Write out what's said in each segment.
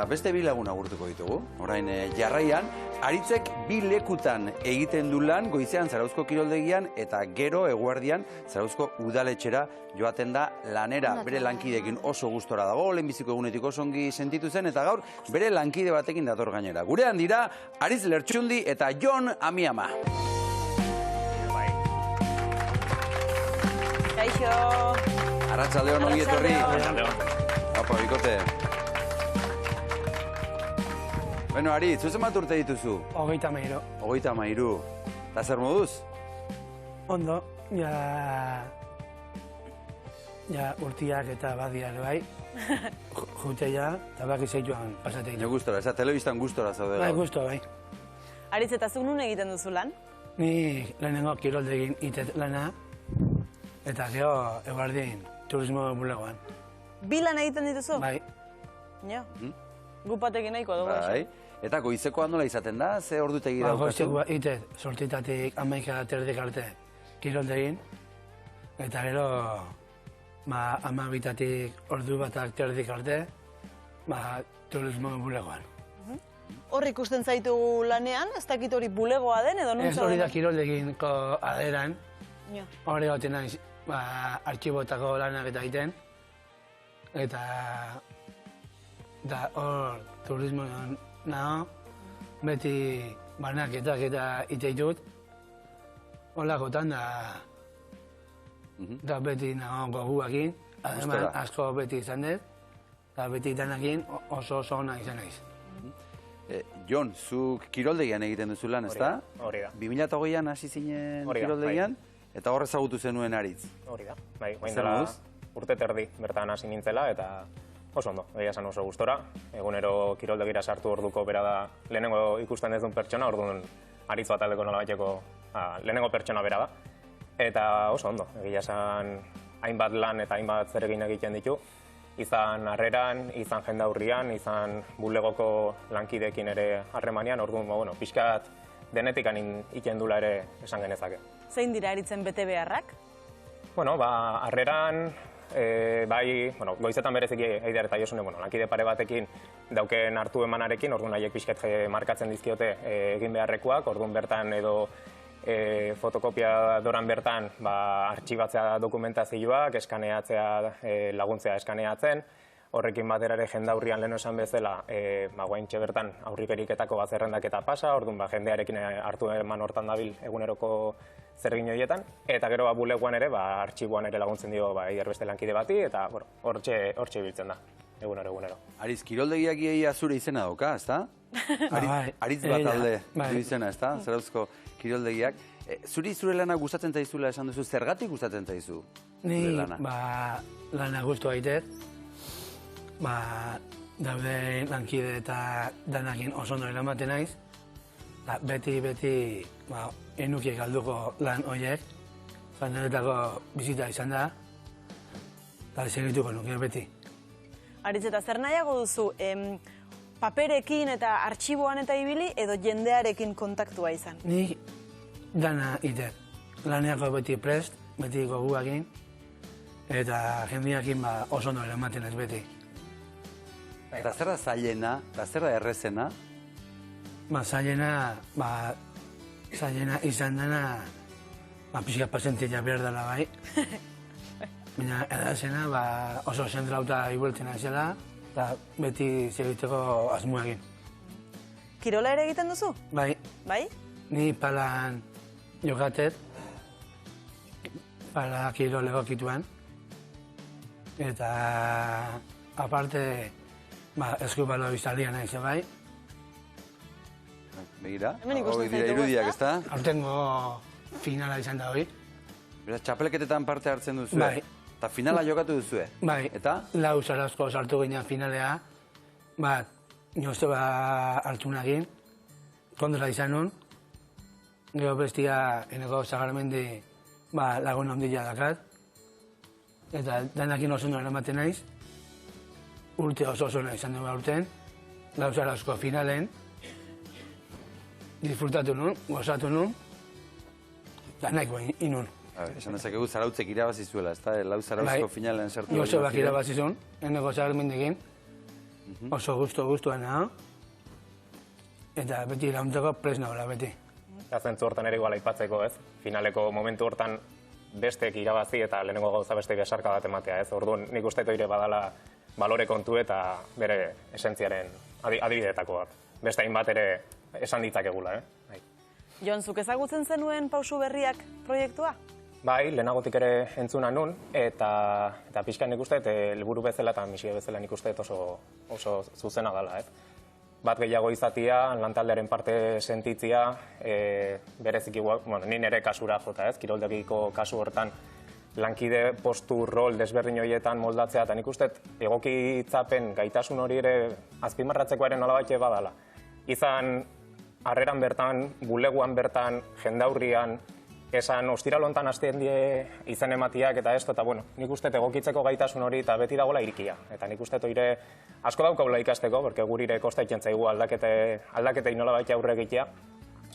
Beste bi lagun agurtuko ditugu, orain jarraian, Aritzek bi lekutan egiten du lan, goizean Zarauzko kiroldegian eta gero eguerdian Zarauzko udaletxera joaten da lanera. Bere lankideekin oso gustora dago, lehenbiziko egunetik oso ongi sentitu zen, eta gaur bere lankide batekin dator gainera. Gurean dira, Aritz Lertxundi eta Jon Amiama. Kaixo. Arratsaldeon, ongi etorri. Apa, bikote. Bueno, Aritz, zuzen bat urte dituzu? 33. 33. Eta zer moduz? Ondo, ja urtiak eta badiak bai. Jute ja, eta baki zeituan pasatein. Ne gustora, ez da telebistan gustora zaude. Bai, gustora, bai. Aritz, eta zuk nun egiten duzu lan? Ni lehenengo kiroldegin itet lana, eta gero eguardien turismo bulegoan. Bi lan egiten dituzu? Bai. Jo. Gupatekin nahiko dugu. Bai. Eta goizekoa nola izaten da? Ze ordutegi daukazu? Goizeko itet, sortitatik 11 arte kiroldegin, eta gero 12 ordu batak terdik arte, turismo bulegoan. Hor ikusten zaitugu lanean, ez dakit hori bulegoa den edo nun Ez hori da kiroldeginko aderan, Jo. hori gauten naiz, artxibotako lanak eta egiten, eta hor turismoan nago, beti banaketak eta iteitut, holakotan da beti nago goguakin, ademan asko beti izan dut, eta beti danakin oso ona izan naiz. Jon, zuk kiroldegian egiten duzu lan, ez da? Hori da. 2008an hasi zinen kiroldegian, eta hor ezagutu zenuen Aritz. Hori da. Bai, Zer moduz? urte terdi bertan hasi nintzela, eta oso ondo, egia esan oso gustora. Egunero kiroldegira sartu orduko bera da lehenengo ikusten ez duen pertsona, orduan Aritz bat aldeko nolabaiteko lehenengo pertsona bera da. Eta oso ondo, egia esan hainbat lan eta hainbat zeregin egiten ditu. Izan harreran, izan jendaurrian, izan bulegoko lankideekin ere harremanean, orduan, bueno, pixkat denetikan iten dula ere esan genezake. Zein dira Aritzen bete beharrak? Bueno, harreran, bai, goizetan bereziki Eider eta Josune, lankide pare batekin dauken hartu emanarekin, orduan haiek pixket markatzen dizkiote egin beharrekoak, orduan bertan edo fotokopiadoran bertan artxibatzea dokumentazioak, eskaneatzea, laguntzea eskaneatzen, horrekin batera ere jendaurrian lehen esan bezala, guaintxe bertan aurrikeriketako bat zerrendaketa pasa, orduan jendearekin hartu eman hortan dabil eguneroko zergin horietan, eta gero bulegoan ere, artxiboan ere laguntzen dio Eider beste lankide bati, eta hortxe ibiltzen da, egunero. Aritz, kiroldegiak iaia zure izena dauka, ez da? Aritz bat alde du izena, ez da? Zarauzko kiroldegiak. Zure lana gustatzen zaizula esan duzu, zergatik gustatzen zaizu? Ni lana guztu haitet, daude lankide eta danakin oso ondo eramaten naiz, beti enukiek galduko lan horiek, zandaretako bizita izan da, eta segituko nuke beti. Aritz, eta zer nahiago duzu, paperekin eta artxiboan eta ibili, edo jendearekin kontaktua izan? Ni dana itet, laneako beti prest, beti goguakin, eta jendeakin oso ondo eramaten ez beti. Eta zer da zailena, eta zer da errezena? Zailena izan dena, pixka pasentia behar dela bai. Baina edazena oso zentrauta ibultzen azela, eta beti segiteko asmuekin. Kirola ere egiten duzu? Bai. Bai? Ni palan jokatet, pala kirol egokituan, eta aparte eskubalo izalian naiz bai. Begira, Hemen dira irudiak, ez da? Aurtengo finala izan da hori. Beraz, txapelketetan parte hartzen duzu, Bai. eta finala jokatu duzue. Bai, Eta? lau Zarauzko sartu ginen finalea, nioste hartu nagin, kontra izan nun, gero bestia eneko Zagarmendi lagun ondila dakat, eta danakin oso ondo eramaten naiz, urte oso ona izan dugu aurten, lau Zarauzko finalen, disfrutatu nun, gozatu nun, eta nahiko inun. Esan dezakegu Zarautzek irabazi zuela, ez da? Lau Zarauzko finalean sartu. Josebak irabazizun, eneko Zagarmendikin, oso gustuena, eta beti laguntzeko prest nagoela beti. Eta zentzu hortan ere igual aipatzeko, ez? Finaleko momentu hortan bestek irabazi eta lehenengo gauza beste besarka bat ematea, ez? Orduan nik uste toire badala balore kontu eta bere esentziaren adibideetako bat. Beste hainbat ere esan ditzakegula, eh? Jon, zuk ezagutzen zenuen Pausu Berriak proiektua? Bai, lehenagotik ere entzuna nun, eta pixkan nik uste, helburu bezala eta misio bezala nik uste oso zuzena dela, ez? Bat gehiago izatia, lantaldearen parte sentitzia, bereziki, bueno, ni nire kasura jota, ez? Kiroldegiko kasu hortan, lankide postu rol desberdin horietan moldatzea, eta nik uste egokitzapen gaitasun hori ere azpimarratzeko ere nolabait badala. Izan harreran bertan, buleguan bertan, jendaurrian, esan ostiral hontan hasten die izen ematiak eta esto, eta bueno, nik uste egokitzeko gaitasun hori eta beti dagoela irikia. Eta nik uste toire asko daukagula ikasteko, porque gurire kostaitzen zaigu aldaketei nolabait aurre egitea,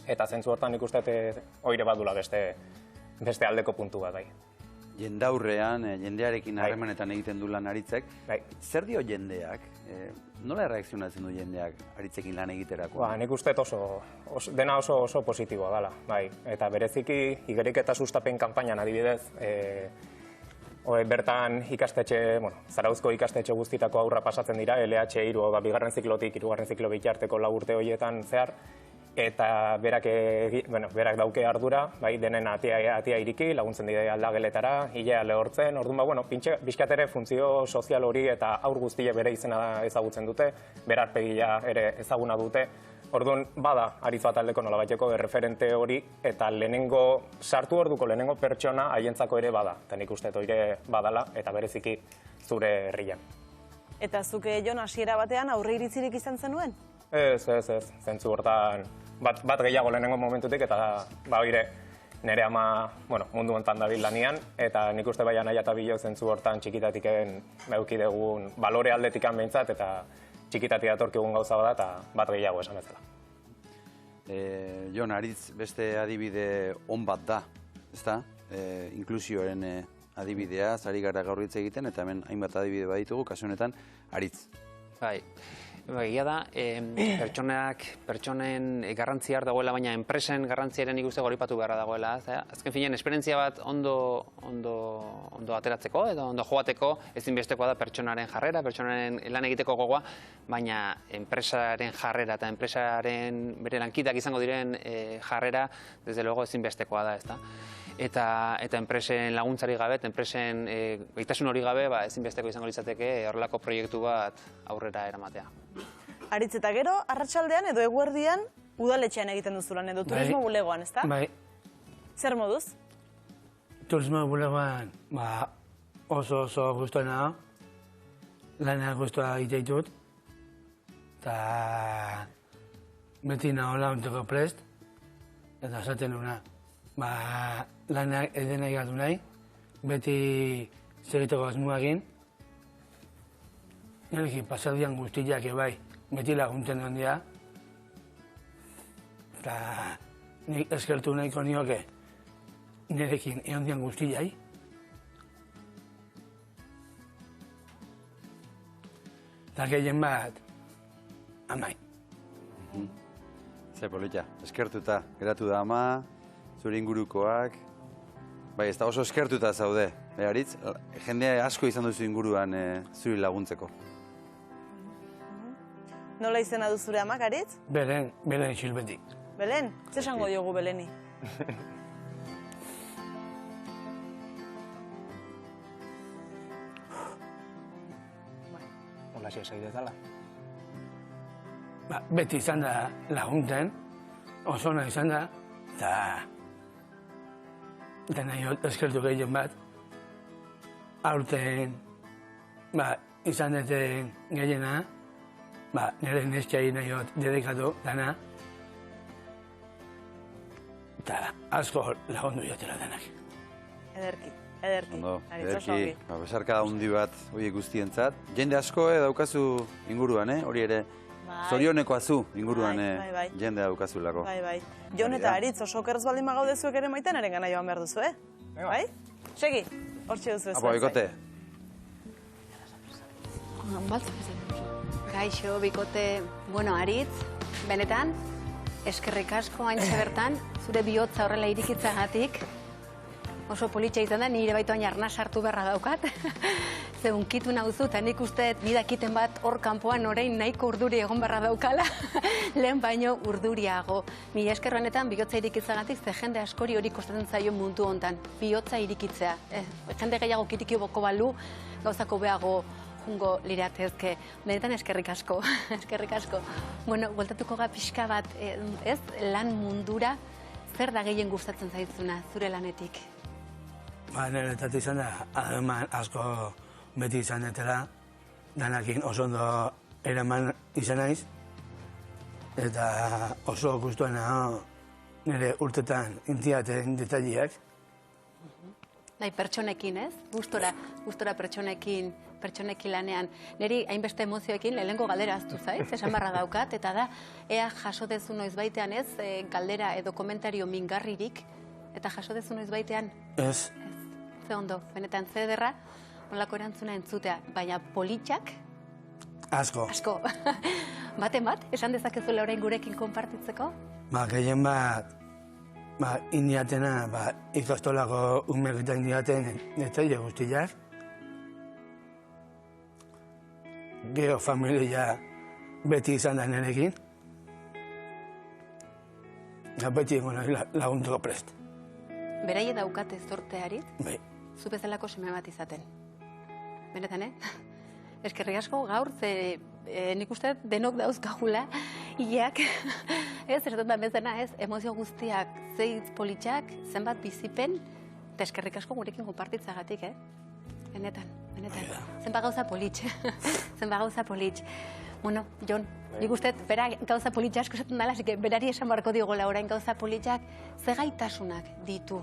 eta zentzu hortan nik uste oire badula beste aldeko puntu bat bai. Jendaurrean, jendearekin harremanetan egiten du lan Aritzek. Zer dio jendeak? Nola erreakzionatzen du jendeak Aritzekin lan egiterako? Nik uste dena oso positiboa dela, bai. Eta bereziki igerik eta sustapen kanpainan adibidez, bertan ikastetxe, Zarauzko ikastetxe guztitako aurra pasatzen dira, LH3 bigarren ziklotik, hirugarren ziklo bitarteko 4 urte horietan zehar, eta berak dauke ardura, denen atia iriki, laguntzen dira aldageletara, hilea lehortzen, orduan, bizkat ere funtzio sozial hori eta aur guztie bere izena ezagutzen dute, berarpegia ere ezaguna dute, orduan, bada, Aritz Bataldeko nolabaiteko erreferente hori, eta lehenengo, sartu orduko lehenengo pertsona haientzako ere bada, eta nik uste toire badala, eta bereziki zure herrian. Eta zuke Jon hasiera batean aurre iritzirik izan zenuen? Ez, zentzu hortan bat gehiago lehenengo momentutik eta nire ama mundu hontan dabil lanian eta nik uste nahi eta bilo zentzu hortan txikitatiken meukidegun balore aldetikan behintzat eta txikitatik datorkigun gauza bada eta bat gehiago esan bezala. Jon, Aritz beste adibide on bat da, ezta? Inklusioaren adibidea, zari gara gaur hitz egiten eta hemen hainbat adibide baditugu, kasu honetan Aritz. Bai. Egia da, pertsonen garrantzia dagoela, baina enpresen garrantziaren nik uste goripatu beharra dagoela. Azken finean, esperientzia bat ondo ateratzeko edo ondo joateko ezinbestekoa da pertsonaren jarrera, pertsonaren lan egiteko gogoa, baina enpresaren jarrera eta enpresaren bere lankideak izango diren jarrera, desde luego ezinbestekoa da, ezta? Eta enpresen laguntzari gabe, enpresen gaitasun hori gabe, ezinbesteko izango litzateke horrelako proiektu bat aurrera eramatea. Aritz, eta gero, arratsaldean edo eguerdian udaletxean egiten duzu lan edo turismo bulegoan, ezta? Bai. Zer moduz? Turismo bulegoan oso gustuena, lana gustua egite ditut, eta beti nagoela onteko prest, eta esaten nuna. Lanak edenai galdu nahi, beti segiteko asmuagin, nirekin pasadian guztiak ebai, beti laguntzen handia, eta nik eskertu nahiko nioke nirekin egondian guztiai. Eta gehien bat, amai. Ze polita, eskertuta, geratu da ama, zure ingurukoak, bai, ez da oso eskertuta zaude, Aritz, jende asko izan duzu inguruan zuri laguntzeko. Nola izena du zure amak, Aritz? Belen Xilbeti. Belen? Zer esango diogu Beleni? Hola, xesai dezala. Beti izan da lagunten, oso nahi izan da, eta nahi eskertu gehien bat, aurten izan deten gehiena, nire neskei nahi dedikatu dana, eta asko lagundu jatela denak. Ederki. Ondo, ederki, besarka handi bat horiek guztientzat. Jende asko daukazu inguruan, hori ere, zorionekoa zu inguruan jende daukazulako. Bai. Jon eta Aritz oso okerrez baldin magaudezuek ere maiten eren gana joan behar duzu, Bai? Segi, hortxe duzu ez. Apo, ikote. Kaixo, bikote, bueno, Aritz, benetan, eskerrik asko haintxe bertan, zure bihotza horrela irikitzagatik. Oso politxa izan da, nire baitu hain arna sartu beharra daukat. Ze unkitu nauzu, eta nik uste bidakiten bat hor kanpoan orain nahiko urduri egon beharra daukala. Lehen baino urduriago. Mila esker benetan bihotza irikitzagatik, ze jende askori hori kostatzen zaio mundu hontan. Bihotza irikitzea. Jende gehiago kiriki boko balu, gauzako behago jungo liratezke. Benetan eskerrik asko, eskerrik asko. Bueno, bueltatuko ga pixka bat, ez, lan mundura, zer da gehien gustatzen zaitzuna, zure lanetik? Niretzat izan da, ademan asko beti izan detela, danakin oso ondo eraman izan naiz, eta oso gustuena nire urtetan intiaten detaliak. Bai, pertsonekin, ez? Gustora pertsonekin lanean. Neri hainbeste emozioekin lehenengo galdera aztu zait, esan barra daukat, eta da, ea jaso dezu noiz baitean, ez, galdera edo komentario mingarririk, eta jaso dezu noiz baitean? Ez. Ze ondo, benetan, ze ederra, nolako erantzuna entzutea, baina politxak? Asko. Asko. Baten bat, esan dezakezuela orain gurekin konpartitzeko? Gehien bat, indiatena, ikastolako umegitan indiaten detaile guztiak. Gero familia beti izan da nirekin. Beti egon laguntuko prest. Beraie daukate zortearit? Bai. Zu bezalako seme bat izaten. Benetan, Eskerrik asko gaur, ze nik uste denok dauzkagula, ileak, ez, zertan bezena, ez, emozio guztiak, zeitz politxak, zenbat bizipen, eta eskerrik asko gurekin konpartitzagatik, Benetan. Zenbat gauza politx, zenbat gauza politx. Bueno, Jon, nik uste, bera gauza politxa asko esaten dela, así berari esan barko digola orain gauza politxak, ze gaitasunak ditu?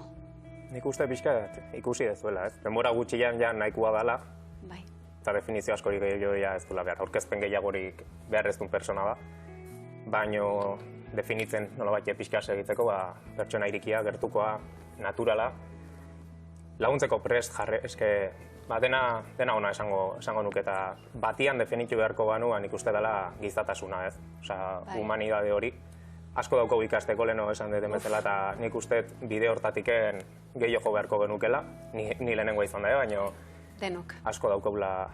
Nik uste pixka ikusi dezuela, ez? Denbora gutxian ja nahikoa dela, Bai. eta definizio askorik gehiago ez duela behar. Aurkezpen gehiagorik behar ez duen persona da, baino definitzen nolabait pixka segitzeko, pertsona irikia, gertukoa, naturala, laguntzeko prest jarre, eske, dena ona esango nuke, eta batian definitu beharko banu, nik uste dela gizatasuna, ez? Osea, humanidade hori. Asko dauko ikasteko leheno esan deten bezala, eta nik uste bide hortatiken gehiago jo beharko genukela, ni lehenengoa izan da, baina denok. Asko daukagula,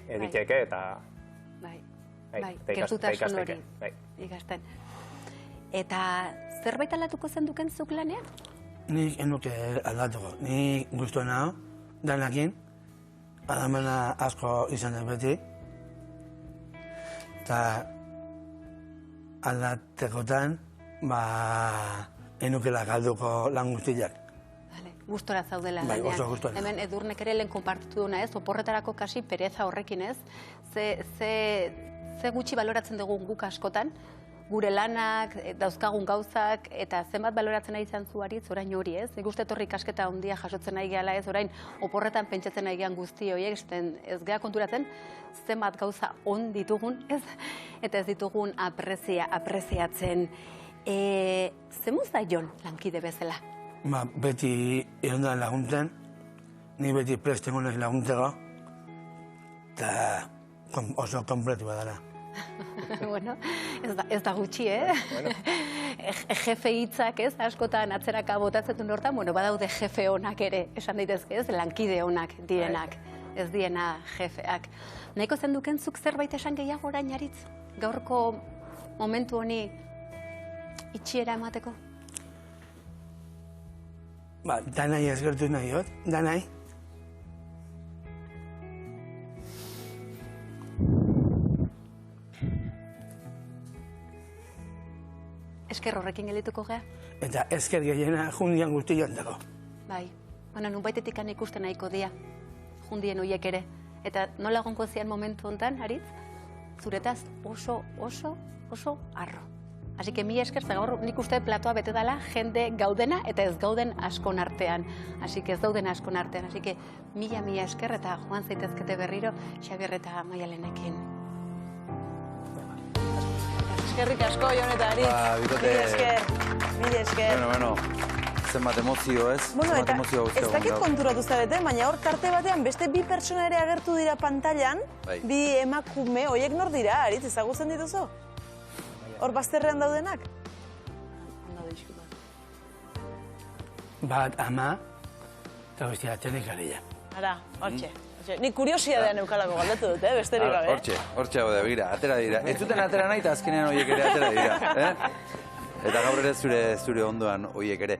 egiteke eta gertutasun hori ikasten. Eta zerbait aldatuko zenduken zuk lanean? Nik enuke aldatuko. Nik gustuena hau, danakin, adamena asko izan den beti, eta aldatekotan, enukela galduko lan guztiak. Gustora zaudela lanean. Oso gustora. Hemen Edurnek ere lehen konpartitu duna, ez? Oporretarako kasi pereza horrekin, ez? Ze gutxi baloratzen dugu guk askotan, gure lanak, dauzkagun gauzak, eta zenbat baloratzen nahi izan zu Aritz, orain hori, ez? Nik uste etorri ikasketa handia jasotzen nahi gehala, ez? Orain oporretan pentsatzen nahi gehan guzti horiek, ez geha konturatzen, zenbat gauza on ditugun, ez? Eta ez ditugun apreziatzen. Zemuz da Jon lankide bezala? Beti erondan laguntzen, ni beti presten honez laguntzeko, eta oso kompletua dela. Bueno, ez da gutxi, Jefe hitzak, ez, askotan atzeraka botatzen duen hortan, badaude jefe onak ere, esan daitezke, ez, lankide onak direnak, ez diena jefeak. Nahiko zenduken zuk zerbait esan gehiago orain Aritz? Gaurko momentu honi itxiera emateko? Danai eskertu nahi dut, danai. Esker horrekin geldituko gea? Eta esker gehiena jundian guzti joantako. Bai, nunbaitetik ikusten nahiko dia, jundien horiek ere. Eta nola egongo zian momentu honetan, Aritz, zuretaz oso harro. Así que mila esker, gaur nik uste platoa bete dela jende gaudena eta ez gauden askon artean. Así que ez dauden askon artean. Así que mila esker eta joan zaitezkete berriro Xabier eta Maialenekin. Eskerrik asko, Jon eta Aritz. Bikote. Mila esker. Bueno. zenbat emozio, ez? Bueno, Zenbat eta emozio guzti ez egon dakit gaur. konturatu zarete, baina hor tarte batean beste bi pertsona ere agertu dira pantailan, Bai. bi emakume, horiek nor dira, Aritz, ezagutzen dituzu? Hor bazterrean daudenak? Bat ama, eta bestia txelikaria. Ara, hortxe. Ni kuriosidadean eukalako galdatu dut, besterik gabe. Hortxe gaude, begira, atera dira. Ez zuten atera nahi eta azkenean horiek ere atera dira. Eta gaur ere zure ondoan horiek ere.